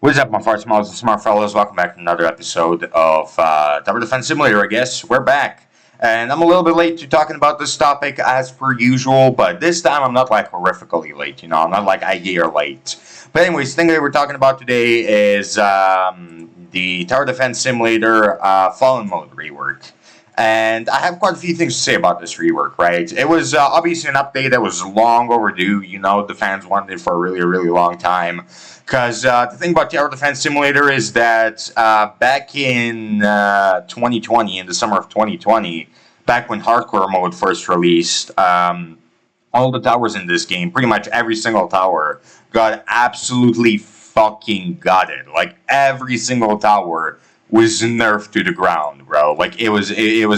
What's up, my farts, smalls, and smart fellows? Welcome back to another episode of Tower Defense Simulator, I guess. We're back. And I'm a little bit late to talking about this topic as per usual, but this time I'm not like horrifically late, I'm not like a year late. But anyways, the thing that we're talking about today is the Tower Defense Simulator Fallen Mode rework. And I have quite a few things to say about this rework, right? It was obviously an update that was long overdue. The fans wanted it for a really, really long time. Because the thing about Tower Defense Simulator is that back in 2020, in the summer of 2020, back when Hardcore mode first released, all the towers in this game, pretty much every single tower, got absolutely fucking gutted. Like, every single tower was nerfed to the ground, bro. Like, it was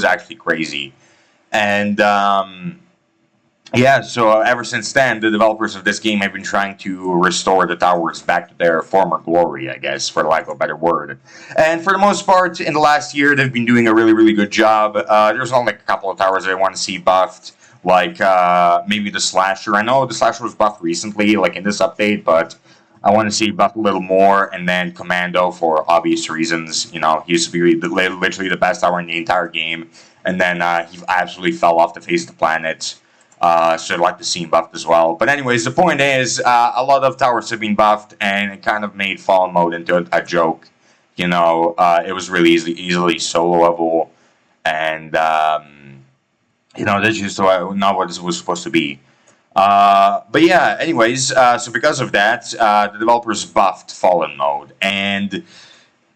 actually crazy. And yeah, so ever since then, the developers of this game have been trying to restore the towers back to their former glory, I guess, for lack of a better word. And for the most part, in the last year, they've been doing a really, really good job. There's only a couple of towers that I want to see buffed, like maybe the Slasher. I know the Slasher was buffed recently, like in this update, but I want to see buffed a little more. And then Commando, for obvious reasons. He used to be literally the best tower in the entire game, and then he absolutely fell off the face of the planet. So I'd like to see him buffed as well. But anyways, the point is, a lot of towers have been buffed, and it kind of made Fallen Mode into a joke. It was really easily soloable, and that's just not what it was supposed to be. But yeah, anyways, so because of that, the developers buffed Fallen Mode, and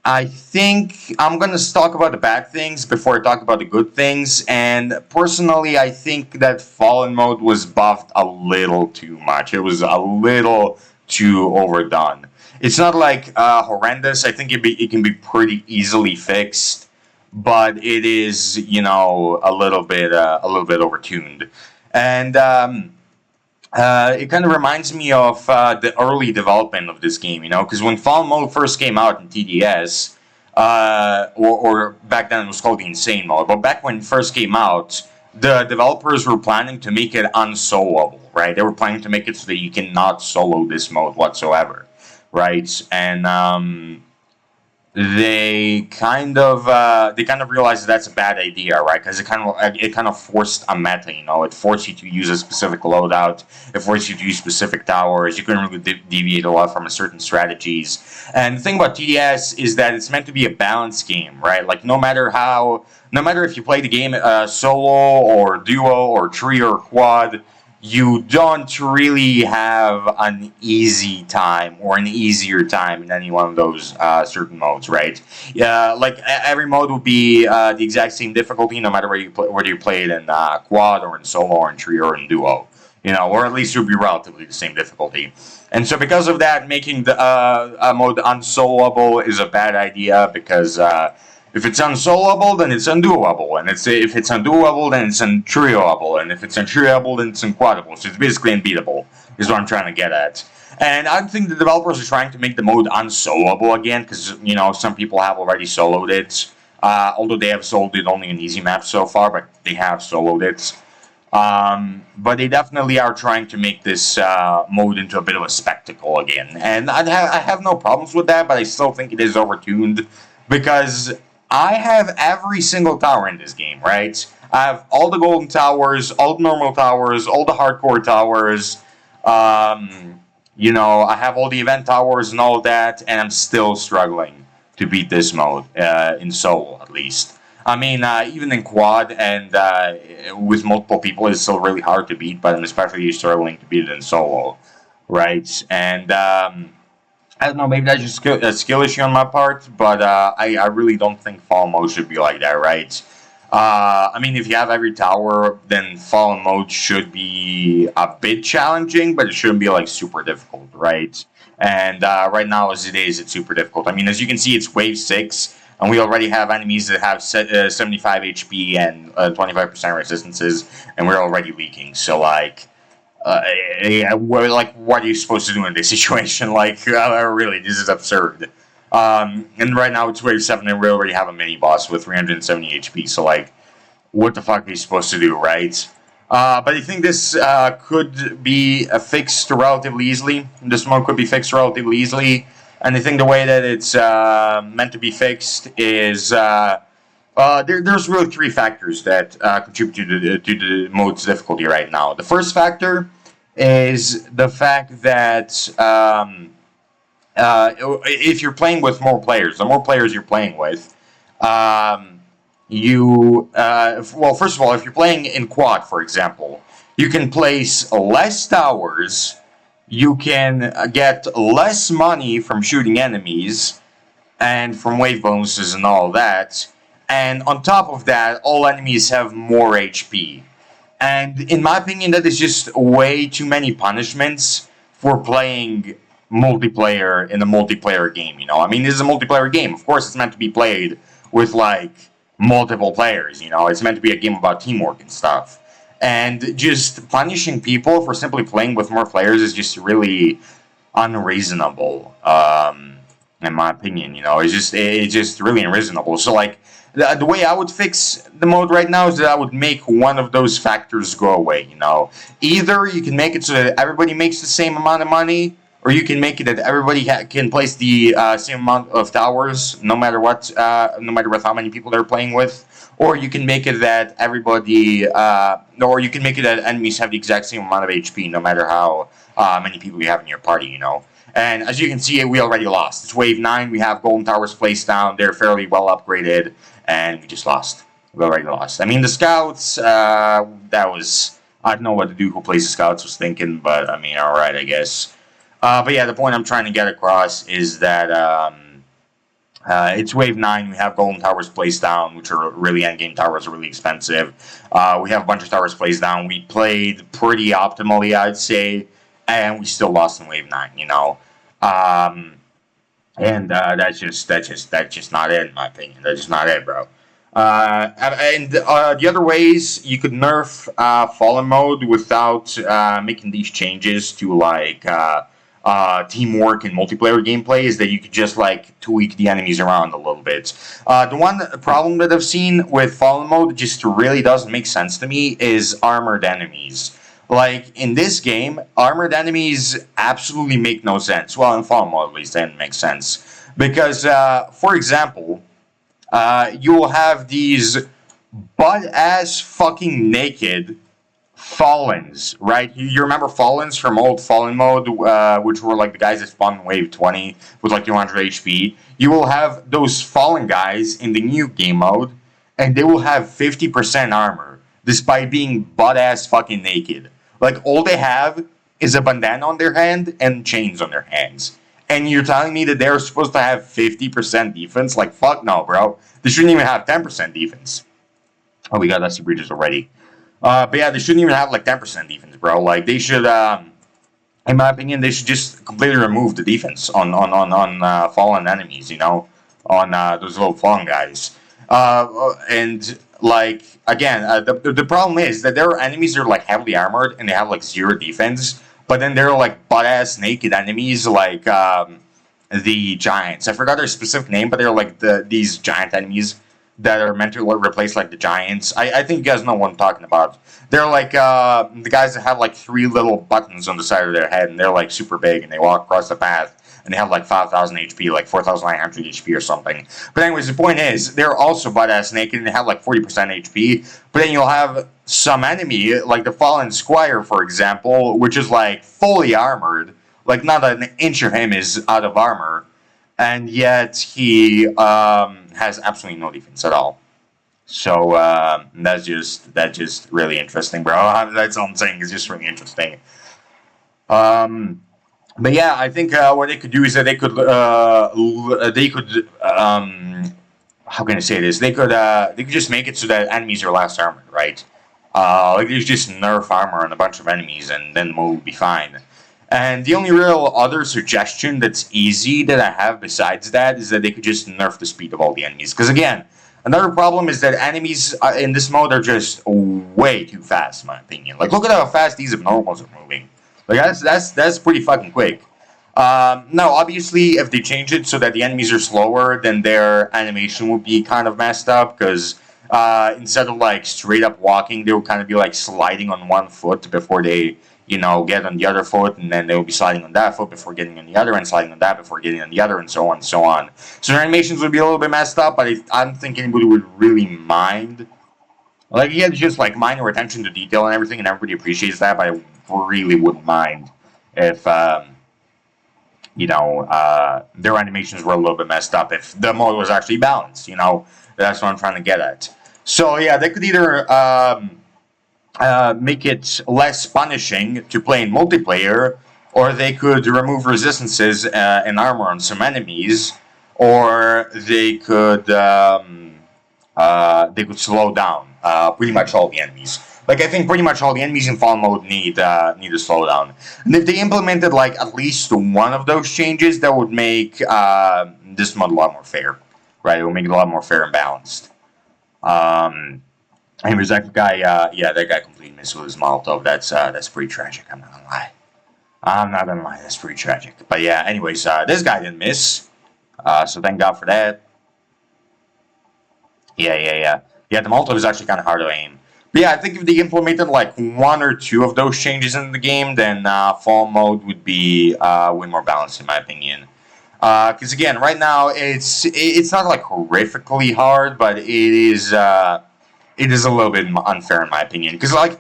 I think I'm going to talk about the bad things before I talk about the good things. And personally, I think that Fallen Mode was buffed a little too much. It was a little too overdone. It's not like horrendous. I think it can be pretty easily fixed, but it is, a little bit overtuned. And it kind of reminds me of the early development of this game, because when Fallen Mode first came out in TDS, or back then it was called the Insane Mode, but back when it first came out, the developers were planning to make it unsoloable, right? They were planning to make it so that you cannot solo this mode whatsoever, right? And they kind of realized that's a bad idea, right? Because it kind of forced a meta. It forced you to use a specific loadout. It forced you to use specific towers. You couldn't really deviate a lot from a certain strategies. And the thing about TDS is that it's meant to be a balanced game, right? Like no matter if you play the game solo or duo or trio or quad, you don't really have an easy time or an easier time in any one of those certain modes, right? Yeah, like every mode will be the exact same difficulty, no matter whether you play it in quad or in solo or in trio or in duo, or at least it will be relatively the same difficulty. And so because of that, making the mode unsoloable is a bad idea, because if it's unsoloable, then it's undoable, and if it's undoable, then it's untrioable, and if it's untrioable, then it's unquadable. So it's basically unbeatable, is what I'm trying to get at. And I think the developers are trying to make the mode unsoloable again, because, some people have already soloed it, although they have soloed it only in easy maps so far, but they have soloed it. But they definitely are trying to make this mode into a bit of a spectacle again. And I have no problems with that, but I still think it is overtuned, because I have every single tower in this game, right? I have all the golden towers, all the normal towers, all the hardcore towers. I have all the event towers and all of that, and I'm still struggling to beat this mode, in solo at least. I mean, even in quad and with multiple people, it's still really hard to beat, but I'm especially struggling to beat it in solo, right? And I don't know, maybe that's just a skill issue on my part, but I really don't think Fallen Mode should be like that, right? I mean, if you have every tower, then Fallen Mode should be a bit challenging, but it shouldn't be, like, super difficult, right? And right now, as it is, it's super difficult. I mean, as you can see, it's Wave 6, and we already have enemies that have 75 HP and 25% resistances, and we're already leaking, so, like... what are you supposed to do in this situation? Like, really, this is absurd. And right now it's Wave 7 and we already have a mini-boss with 370 HP, so, like, what the fuck are you supposed to do, right? But I think this could be fixed relatively easily. This mode could be fixed relatively easily. And I think the way that it's meant to be fixed is there's really three factors that contribute to the mode's difficulty right now. The first factor is the fact that if you're playing with more players, the more players you're playing with, well, first of all, if you're playing in quad, for example, you can place less towers, you can get less money from shooting enemies, and from wave bonuses and all that. And on top of that, all enemies have more HP. And in my opinion, that is just way too many punishments for playing multiplayer in a multiplayer game, you know? I mean, this is a multiplayer game. Of course, it's meant to be played with, like, multiple players, you know? It's meant to be a game about teamwork and stuff. And just punishing people for simply playing with more players is just really unreasonable, in my opinion, you know? It's just really unreasonable. So, like, the way I would fix the mode right now is that I would make one of those factors go away, you know. Either you can make it so that everybody makes the same amount of money, or you can make it that everybody can place the same amount of towers, no matter what, no matter with how many people they're playing with. Or you can make it that everybody, or you can make it that enemies have the exact same amount of HP, no matter how many people you have in your party, you know. And as you can see, we already lost. It's wave 9, we have golden towers placed down, they're fairly well upgraded, and we just lost. We already lost. I mean, the scouts, that was, I don't know what the dude who plays the scouts was thinking, but I mean, alright, I guess. But yeah, the point I'm trying to get across is that it's wave 9, we have golden towers placed down, which are really endgame towers, are really expensive. We have a bunch of towers placed down. We played pretty optimally, I'd say, and we still lost in wave 9, you know. And that's just not it, in my opinion. That's just not it, bro. The other ways you could nerf Fallen mode without making these changes to, like, teamwork and multiplayer gameplay is that you could just, like, tweak the enemies around a little bit. The one problem that I've seen with Fallen mode that just really doesn't make sense to me is armored enemies. Like, in this game, armored enemies absolutely make no sense. Well, in Fallen mode, at least, that didn't make sense. Because, for example, you will have these butt-ass fucking naked Fallens, right? You remember Fallens from old Fallen mode, which were, like, the guys that spawned in Wave 20 with, like, 200 HP. You will have those Fallen guys in the new game mode, and they will have 50% armor, despite being butt-ass fucking naked. Like, all they have is a bandana on their hand and chains on their hands. And you're telling me that they're supposed to have 50% defense? Like, fuck no, bro. They shouldn't even have 10% defense. Oh, we got Dusty Breaches already. But yeah, they shouldn't even have, like, 10% defense, bro. Like, they should, in my opinion, they should just completely remove the defense on fallen enemies, you know? On those little fallen guys. And, like, again, the problem is that there are enemies that are, like, heavily armored and they have, like, 0 defense. But then there are, like, butt-ass naked enemies like the giants. I forgot their specific name, but they're, like, these giant enemies that are meant to replace, like, the giants. I think you guys know what I'm talking about. They're, like, the guys that have, like, 3 little buttons on the side of their head, and they're, like, super big, and they walk across the path. And they have like 5,000 HP, like 4,900 HP or something. But anyways, the point is, they're also butt-ass naked and they have like 40% HP. But then you'll have some enemy, like the Fallen Squire, for example, which is like fully armored. Like not an inch of him is out of armor. And yet he has absolutely no defense at all. So that's just really interesting, bro. That's all I'm saying. It's just really interesting. But yeah, I think what they could do is that they could how can I say this? They could just make it so that enemies are less armored, right? Like they just nerf armor on a bunch of enemies, and then the mode will be fine. And the only real other suggestion that's easy that I have besides that is that they could just nerf the speed of all the enemies. Because again, another problem is that enemies in this mode are just way too fast, in my opinion. Like look at how fast these abnormals are moving. Like that's pretty fucking quick. Now, obviously, if they change it so that the enemies are slower, then their animation would be kind of messed up. Because instead of like straight up walking, they would kind of be like sliding on one foot before they, get on the other foot, and then they will be sliding on that foot before getting on the other, and sliding on that before getting on the other, and so on and so on. So their animations would be a little bit messed up, but I don't think anybody would really mind. Like, he has just like minor attention to detail and everything, and everybody appreciates that, but I really wouldn't mind if their animations were a little bit messed up, if the mode was actually balanced. That's what I'm trying to get at. So yeah, they could either make it less punishing to play in multiplayer, or they could remove resistances and armor on some enemies, or they could slow down pretty much all the enemies. Like, I think pretty much all the enemies in Fallen mode need a slowdown. And if they implemented like at least one of those changes, that would make this mod a lot more fair, right? It would make it a lot more fair and balanced. Anyways, that guy, that guy completely missed with his Molotov. That's pretty tragic. I'm not gonna lie. That's pretty tragic. But yeah, anyways, this guy didn't miss. So thank God for that. Yeah, the Molotov is actually kind of hard to aim. But yeah, I think if they implemented like one or two of those changes in the game, then Fall mode would be way more balanced in my opinion. Because again, right now it's not like horrifically hard, but it is a little bit unfair in my opinion. Because like,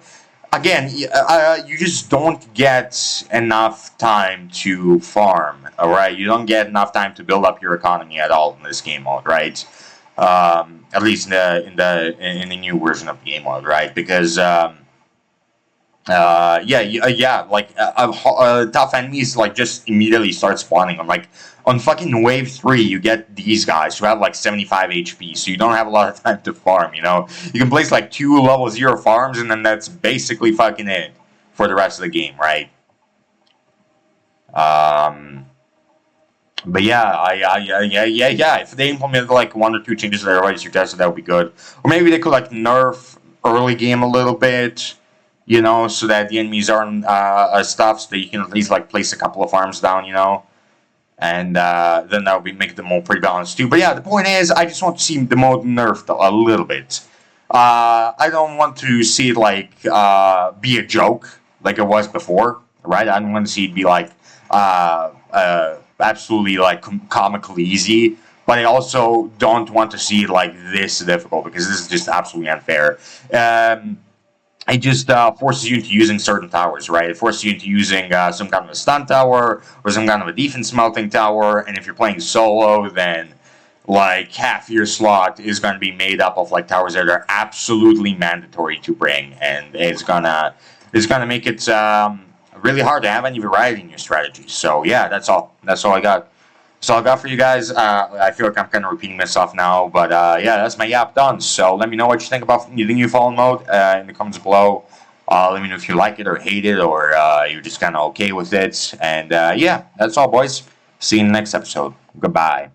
again, you just don't get enough time to farm. All right, you don't get enough time to build up your economy at all in this game mode, right? At least in the new version of the game mode, right? Because tough enemies like just immediately start spawning on fucking wave 3. You get these guys who have like 75 HP, so you don't have a lot of time to farm. You can place like 2 level 0 farms, and then that's basically fucking it for the rest of the game, right? But yeah, if they implemented like 1 or 2 changes that I already suggested, that would be good. Or maybe they could like nerf early game a little bit, so that the enemies aren't stuff, so that you can at least like place a couple of farms down, and then that would make the mode pretty balanced too. But yeah, the point is, I just want to see the mode nerfed a little bit. I don't want to see it like be a joke like it was before, right? I don't want to see it be like absolutely like comically easy, but I also don't want to see it like this difficult, because this is just absolutely unfair. It just forces you into using certain towers, right? It forces you into using some kind of a stun tower or some kind of a defense melting tower, and if you're playing solo, then like half your slot is going to be made up of like towers that are absolutely mandatory to bring, and it's gonna make it really hard to have any variety in your strategy. So yeah, that's all I got. That's all I got for you guys. I feel like I'm kind of repeating myself now, but yeah, that's my yap done. So let me know what you think about the new Fallen mode in the comments below. Let me know if you like it or hate it, or you're just kind of okay with it. And yeah, that's all, boys. See you in the next episode. Goodbye.